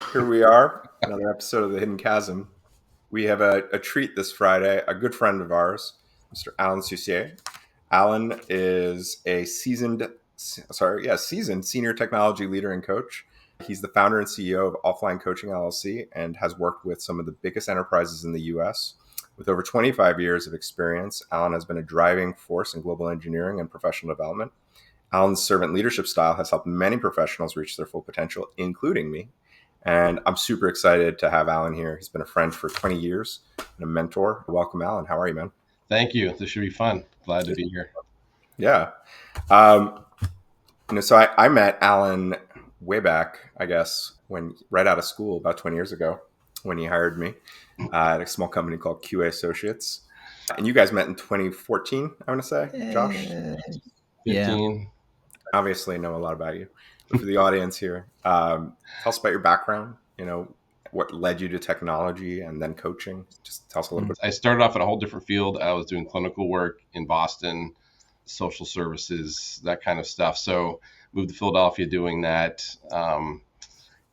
Here we are, another episode of the Hidden Chasm. We have a treat this Friday. A good friend of ours, Mr. Alan Soucier. Alan is a seasoned senior technology leader and coach. He's the founder and CEO of Offline Coaching LLC and has worked with some of the biggest enterprises in the US. With over 25 years of experience, Alan has been a driving force in global engineering and professional development. Alan's servant leadership style has helped many professionals reach their full potential, including me. And I'm super excited to have Alan here. He's been a friend for 20 years and a mentor. Welcome, Alan. How are you, man? Thank you. This should be fun. Glad to be here. Yeah. Um, so I met Alan way back, I guess, when right out of school about 20 years ago when he hired me at a small company called QA Associates. And you guys met in 2014, I want to say, Josh. 15. Obviously know a lot about you. But for the audience here, tell us about your background, what led you to technology and then coaching. Just tell us a little bit. I started off in a whole different field. I was doing clinical work in Boston, social services, that kind of stuff. So moved to Philadelphia doing that.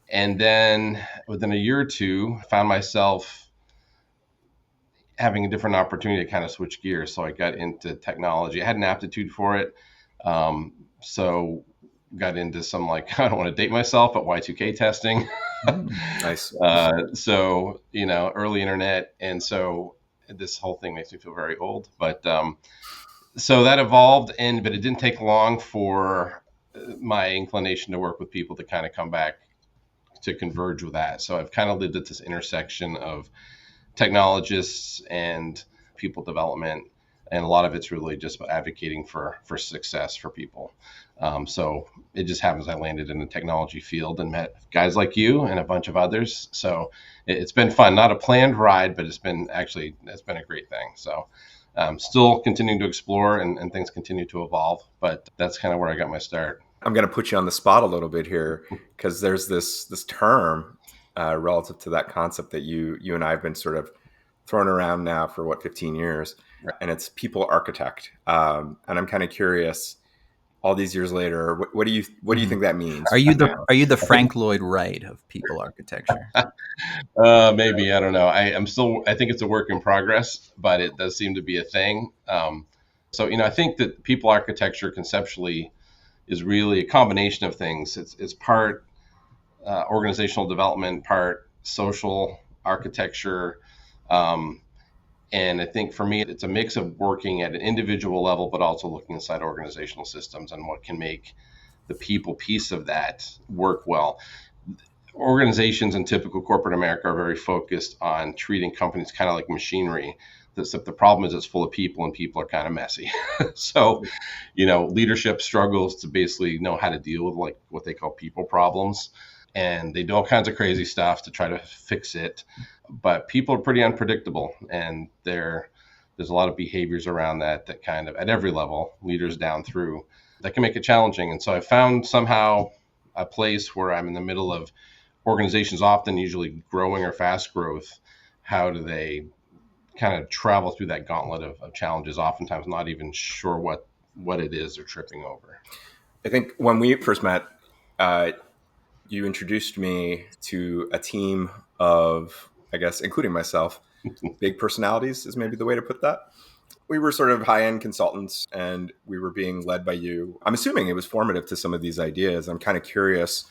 And then within a year or two, I found myself having a different opportunity to kind of switch gears. So I got into technology. I had an aptitude for it. So got into some, like, I don't want to date myself, but Y2K testing. Nice. So, early internet. And so this whole thing makes me feel very old, but so that evolved, but it didn't take long for my inclination to work with people to kind of come back to converge with that. So I've kind of lived at this intersection of technologists and people development. And a lot of it's really just advocating for success for people. So it just happens I landed in the technology field and met guys like you and a bunch of others. So it's been fun, not a planned ride, but it's been a great thing. So still continuing to explore and things continue to evolve, but that's kind of where I got my start. I'm going to put you on the spot a little bit here because there's this term relative to that concept that you and I have been sort of throwing around now for 15 years, and it's people architect. And I'm kind of curious, all these years later, what do you think that means? Are you the Frank Lloyd Wright of people architecture? Maybe, I don't know. I think it's a work in progress, but it does seem to be a thing. So I think that people architecture conceptually is really a combination of things. It's part organizational development, part social architecture. And I think for me, it's a mix of working at an individual level, but also looking inside organizational systems and what can make the people piece of that work well. Organizations in typical corporate America are very focused on treating companies kind of like machinery. The problem is it's full of people and people are kind of messy. So, leadership struggles to basically know how to deal with like what they call people problems. And they do all kinds of crazy stuff to try to fix it. But people are pretty unpredictable. And there's a lot of behaviors around that kind of at every level, leaders down through, that can make it challenging. And so I found somehow a place where I'm in the middle of organizations, often usually growing or fast growth. How do they kind of travel through that gauntlet of challenges, oftentimes not even sure what it is they're tripping over? I think when we first met, you introduced me to a team of, I guess, including myself, big personalities is maybe the way to put that. We were sort of high-end consultants and we were being led by you. I'm assuming it was formative to some of these ideas. I'm kind of curious,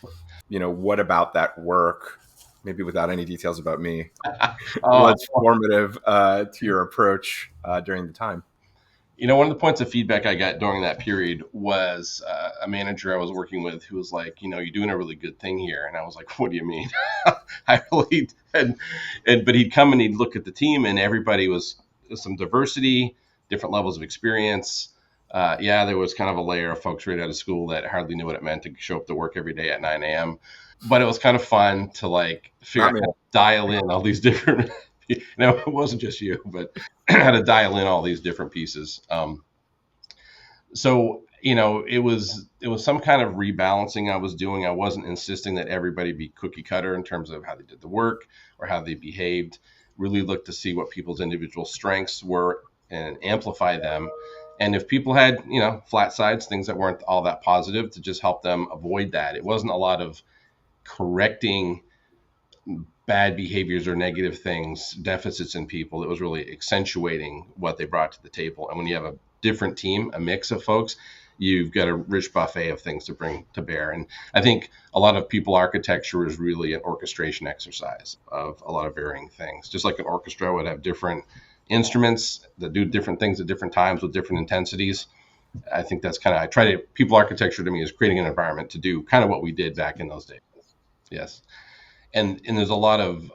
what about that work, maybe without any details about me, was formative to your approach during the time? One of the points of feedback I got during that period was a manager I was working with who was like, you're doing a really good thing here. And I was like, what do you mean? I really did. But he'd come and he'd look at the team and everybody was some diversity, different levels of experience. There was kind of a layer of folks right out of school that hardly knew what it meant to show up to work every day at 9 a.m. But it was kind of fun to like figure out how to dial in all these different it wasn't just you, but how to dial in all these different pieces. So it was some kind of rebalancing I was doing. I wasn't insisting that everybody be cookie cutter in terms of how they did the work or how they behaved. Really looked to see what people's individual strengths were and amplify them. And if people had, flat sides, things that weren't all that positive, to just help them avoid that. It wasn't a lot of correcting bad behaviors or negative things, deficits in people. It was really accentuating what they brought to the table. And when you have a different team, a mix of folks, you've got a rich buffet of things to bring to bear. And I think a lot of people architecture is really an orchestration exercise of a lot of varying things. Just like an orchestra would have different instruments that do different things at different times with different intensities. I think that's kind of, I try to, people architecture to me is creating an environment to do kind of what we did back in those days. Yes. And there's a lot of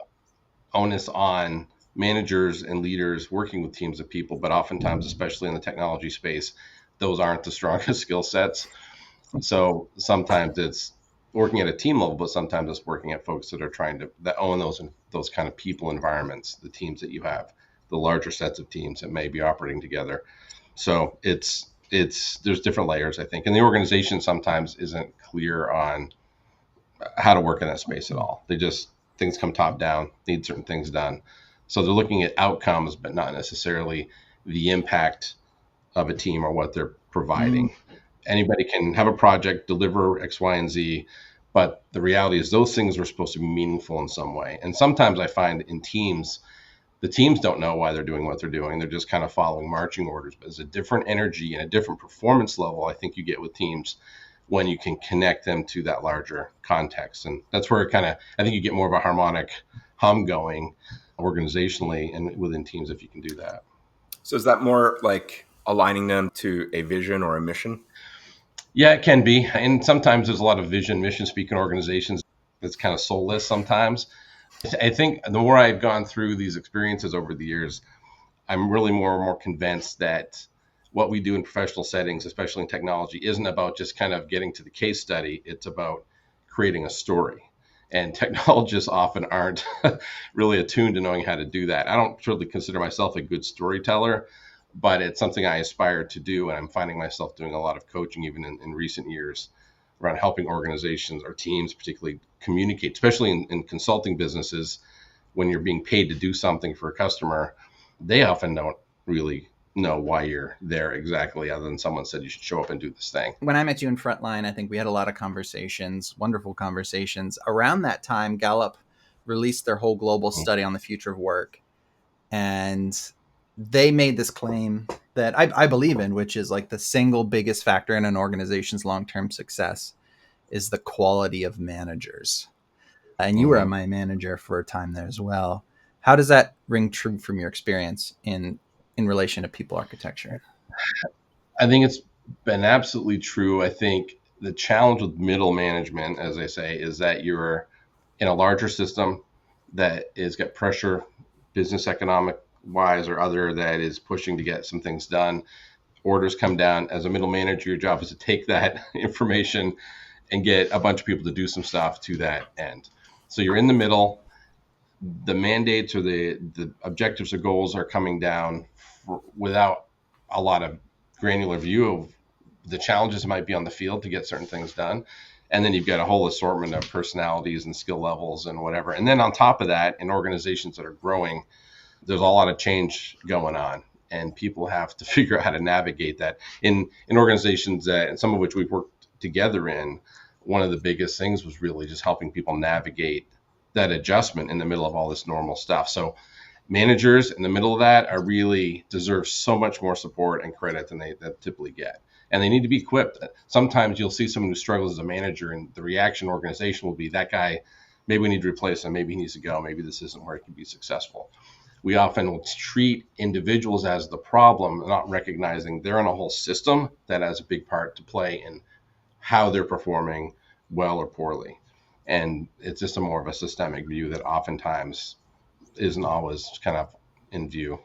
onus on managers and leaders working with teams of people, but oftentimes, especially in the technology space, those aren't the strongest skill sets. So sometimes it's working at a team level, but sometimes it's working at folks that are trying to that own those kind of people environments, the teams that you have, the larger sets of teams that may be operating together. So it's there's different layers, I think, and the organization sometimes isn't clear on how to work in that space at all. They just, things come top down, need certain things done. So they're looking at outcomes, but not necessarily the impact of a team or what they're providing. Anybody can have a project, deliver X, Y, and Z, but the reality is those things are supposed to be meaningful in some way. And sometimes I find in teams, the teams don't know why they're doing what they're doing. They're just kind of following marching orders. But there's a different energy and a different performance level I think you get with teams when you can connect them to that larger context. And that's where kind of, I think you get more of a harmonic hum going organizationally and within teams if you can do that. So is that more like aligning them to a vision or a mission? Yeah, it can be. And sometimes there's a lot of vision, mission speak in organizations that's kind of soulless sometimes. I think the more I've gone through these experiences over the years, I'm really more and more convinced that what we do in professional settings, especially in technology, isn't about just kind of getting to the case study. It's about creating a story. And technologists often aren't really attuned to knowing how to do that. I don't really consider myself a good storyteller, but it's something I aspire to do. And I'm finding myself doing a lot of coaching, even in recent years, around helping organizations or teams particularly communicate, especially in consulting businesses. When you're being paid to do something for a customer, they often don't really know why you're there exactly, other than someone said you should show up and do this thing. When I met you in Frontline, I think we had a lot of conversations, wonderful conversations. Around that time, Gallup released their whole global study on the future of work. And they made this claim that I believe in, which is like the single biggest factor in an organization's long-term success is the quality of managers. And you were my manager for a time there as well. How does that ring true from your experience in relation to people architecture? I think it's been absolutely true. I think the challenge with middle management, as I say, is that you're in a larger system that is got pressure, business economic wise or other, that is pushing to get some things done. Orders come down. As a middle manager, your job is to take that information and get a bunch of people to do some stuff to that end. So you're in the middle. The mandates or the objectives or goals are coming down without a lot of granular view of the challenges that might be on the field to get certain things done. And then you've got a whole assortment of personalities and skill levels and whatever. And then on top of that, in organizations that are growing, there's a lot of change going on. And people have to figure out how to navigate that. In organizations that, and some of which we've worked together in, one of the biggest things was really just helping people navigate that adjustment in the middle of all this normal stuff. So managers in the middle of that are really deserve so much more support and credit than they typically get. And they need to be equipped. Sometimes you'll see someone who struggles as a manager and the reaction organization will be, that guy, maybe we need to replace him. Maybe he needs to go. Maybe this isn't where he can be successful. We often will treat individuals as the problem, not recognizing they're in a whole system that has a big part to play in how they're performing well or poorly. And it's just a more of a systemic view that oftentimes isn't always kind of in view.